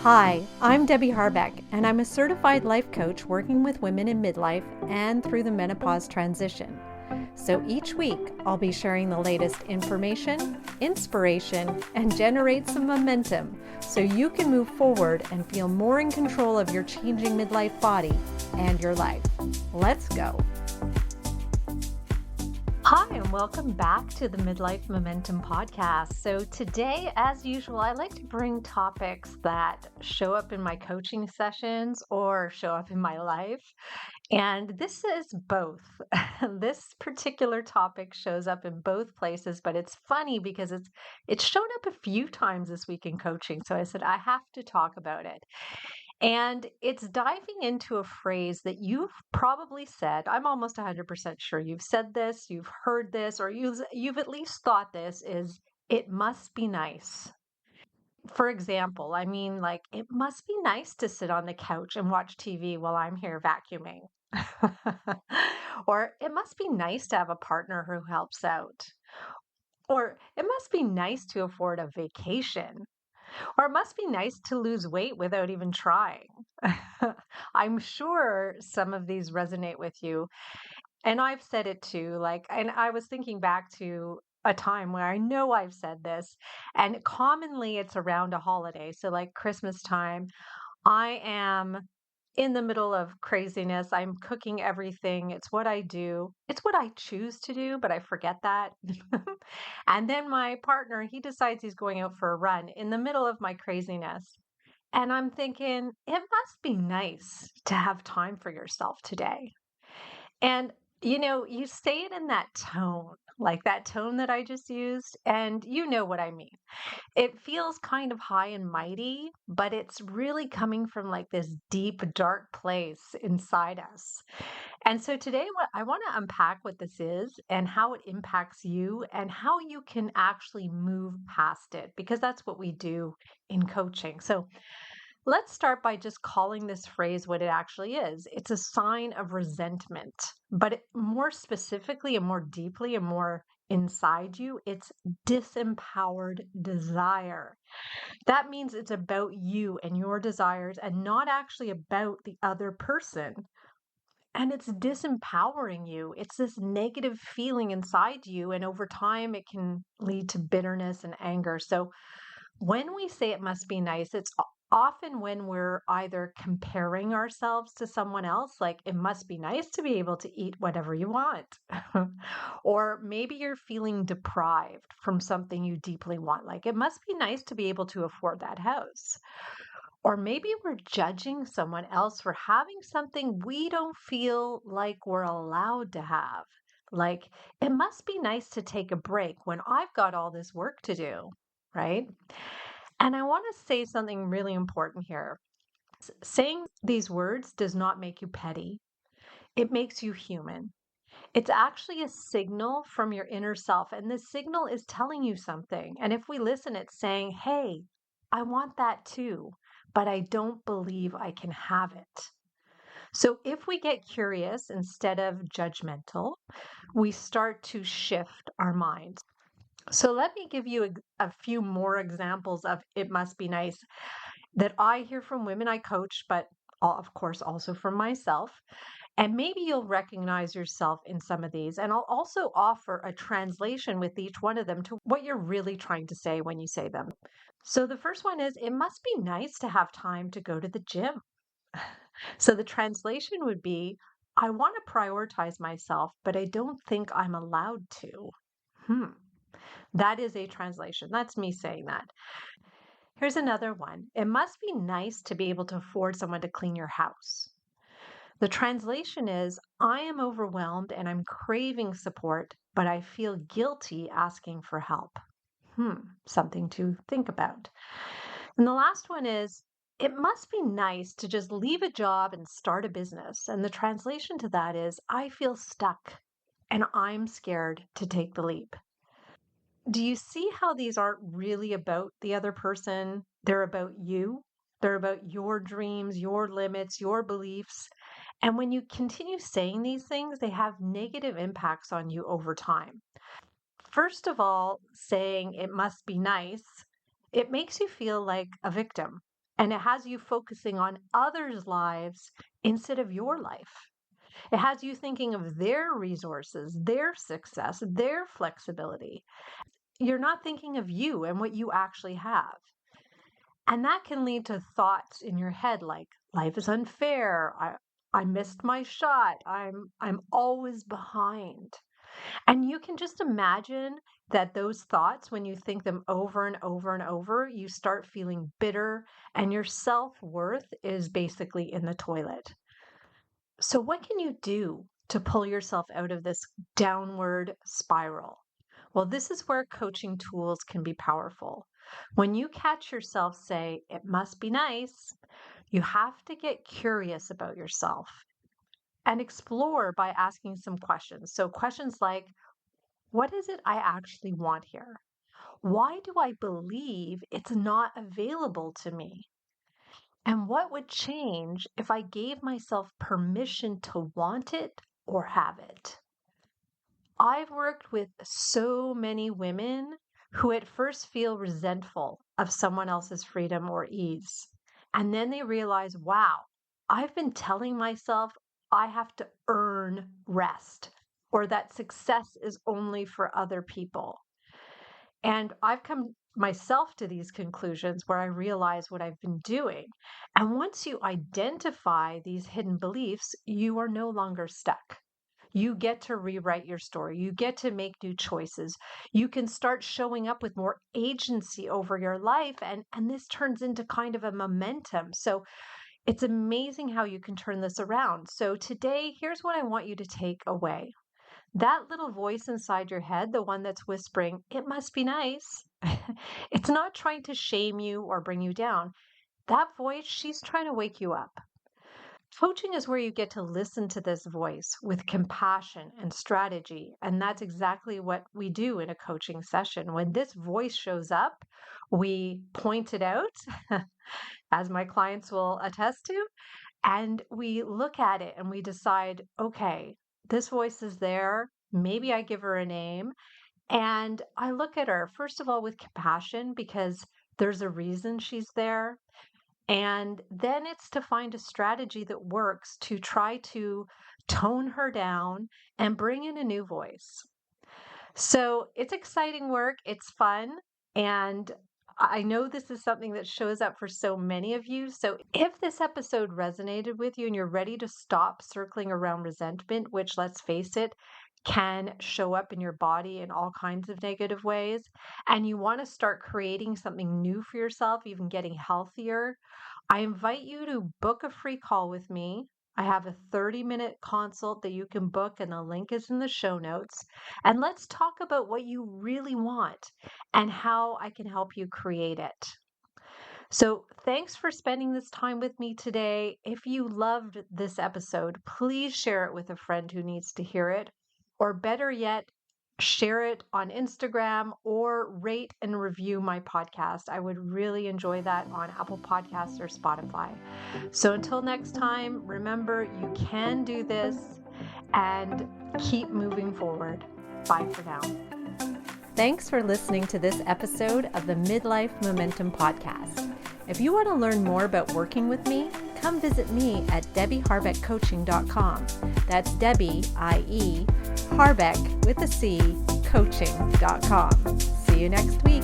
Hi, I'm Debbie Harbeck, and I'm a certified life coach working with women in midlife and through the menopause transition. So each week, I'll be sharing the latest information, inspiration, and generate some momentum so you can move forward and feel more in control of your changing midlife body and your life. Let's go. Hi, and welcome back to the Midlife Momentum Podcast. So, today, as usual, I like to bring topics that show up in my coaching sessions or show up in my life. And this is both. This particular topic shows up in both places, but it's funny because it's shown up a few times this week in coaching. So, I said, I have to talk about it. And it's diving into a phrase that you've probably said. I'm almost 100% sure you've said this, you've heard this, or you've at least thought this is it must be nice. For example, I mean, like, it must be nice to sit on the couch and watch TV while I'm here vacuuming. Or it must be nice to have a partner who helps out. Or it must be nice to afford a vacation. Or it must be nice to lose weight without even trying. I'm sure some of these resonate with you. And I've said it too. And I was thinking back to a time where I know I've said this, and commonly it's around a holiday. So, like Christmas time, I am in the middle of craziness. I'm cooking everything. It's what I do. It's what I choose to do, but I forget that. And then my partner, he decides he's going out for a run in the middle of my craziness. And I'm thinking, it must be nice to have time for yourself today. And, you say it in that tone, like that tone that I just used, and you know what I mean. It feels kind of high and mighty, but it's really coming from like this deep, dark place inside us. And so today, what I want to unpack what this is and how it impacts you and how you can actually move past it, because that's what we do in coaching. So let's start by just calling this phrase what it actually is. It's a sign of resentment, but more specifically and more deeply and more inside you, it's disempowered desire. That means it's about you and your desires and not actually about the other person. And it's disempowering you. It's this negative feeling inside you. And over time, it can lead to bitterness and anger. So when we say it must be nice, it's often when we're either comparing ourselves to someone else, like it must be nice to be able to eat whatever you want. Or maybe you're feeling deprived from something you deeply want, like it must be nice to be able to afford that house. Or maybe we're judging someone else for having something we don't feel like we're allowed to have. Like, it must be nice to take a break when I've got all this work to do, right? And I want to say something really important here. Saying these words does not make you petty, it makes you human. It's actually a signal from your inner self, and this signal is telling you something. And if we listen, it's saying, hey, I want that too, but I don't believe I can have it. So if we get curious instead of judgmental, we start to shift our minds. So let me give you a few more examples of it must be nice that I hear from women I coach, but of course also from myself. And maybe you'll recognize yourself in some of these. And I'll also offer a translation with each one of them to what you're really trying to say when you say them. So the first one is, it must be nice to have time to go to the gym. So the translation would be, I want to prioritize myself, but I don't think I'm allowed to. Hmm. That is a translation. That's me saying that. Here's another one. It must be nice to be able to afford someone to clean your house. The translation is, I am overwhelmed and I'm craving support, but I feel guilty asking for help. Something to think about. And the last one is, it must be nice to just leave a job and start a business. And the translation to that is, I feel stuck and I'm scared to take the leap. Do you see how these aren't really about the other person? They're about you. They're about your dreams, your limits, your beliefs. And when you continue saying these things, they have negative impacts on you over time. First of all, saying it must be nice, it makes you feel like a victim. And it has you focusing on others' lives instead of your life. It has you thinking of their resources, their success, their flexibility. You're not thinking of you and what you actually have. And that can lead to thoughts in your head like life is unfair. I missed my shot. I'm always behind. And you can just imagine that those thoughts, when you think them over and over and over, you start feeling bitter and your self-worth is basically in the toilet. So what can you do to pull yourself out of this downward spiral? Well, this is where coaching tools can be powerful. When you catch yourself say, it must be nice, you have to get curious about yourself and explore by asking some questions. So, questions like, what is it I actually want here? Why do I believe it's not available to me? And what would change if I gave myself permission to want it or have it? I've worked with so many women who at first feel resentful of someone else's freedom or ease. And then they realize, wow, I've been telling myself I have to earn rest or that success is only for other people. And I've come myself to these conclusions where I realize what I've been doing. And once you identify these hidden beliefs, you are no longer stuck. You get to rewrite your story. You get to make new choices. You can start showing up with more agency over your life. And this turns into kind of a momentum. So it's amazing how you can turn this around. So today, here's what I want you to take away. That little voice inside your head, the one that's whispering, it must be nice. It's not trying to shame you or bring you down. That voice, she's trying to wake you up. Coaching is where you get to listen to this voice with compassion and strategy. And that's exactly what we do in a coaching session. When this voice shows up, we point it out, as my clients will attest to, and we look at it and we decide, okay, this voice is there. Maybe I give her a name. And I look at her, first of all, with compassion because there's a reason she's there. And then it's to find a strategy that works to try to tone her down and bring in a new voice. So it's exciting work. It's fun. And I know this is something that shows up for so many of you. So if this episode resonated with you and you're ready to stop circling around resentment, which let's face it, can show up in your body in all kinds of negative ways, and you want to start creating something new for yourself, even getting healthier, I invite you to book a free call with me. I have a 30-minute consult that you can book, and the link is in the show notes. And let's talk about what you really want and how I can help you create it. So, thanks for spending this time with me today. If you loved this episode, please share it with a friend who needs to hear it. Or better yet, share it on Instagram or rate and review my podcast. I would really enjoy that on Apple Podcasts or Spotify. So until next time, remember you can do this and keep moving forward. Bye for now. Thanks for listening to this episode of the Midlife Momentum Podcast. If you want to learn more about working with me, come visit me at DebbieHarbeckCoaching.com. That's Debbie, I-E, Harbeck with a C, coaching.com. See you next week.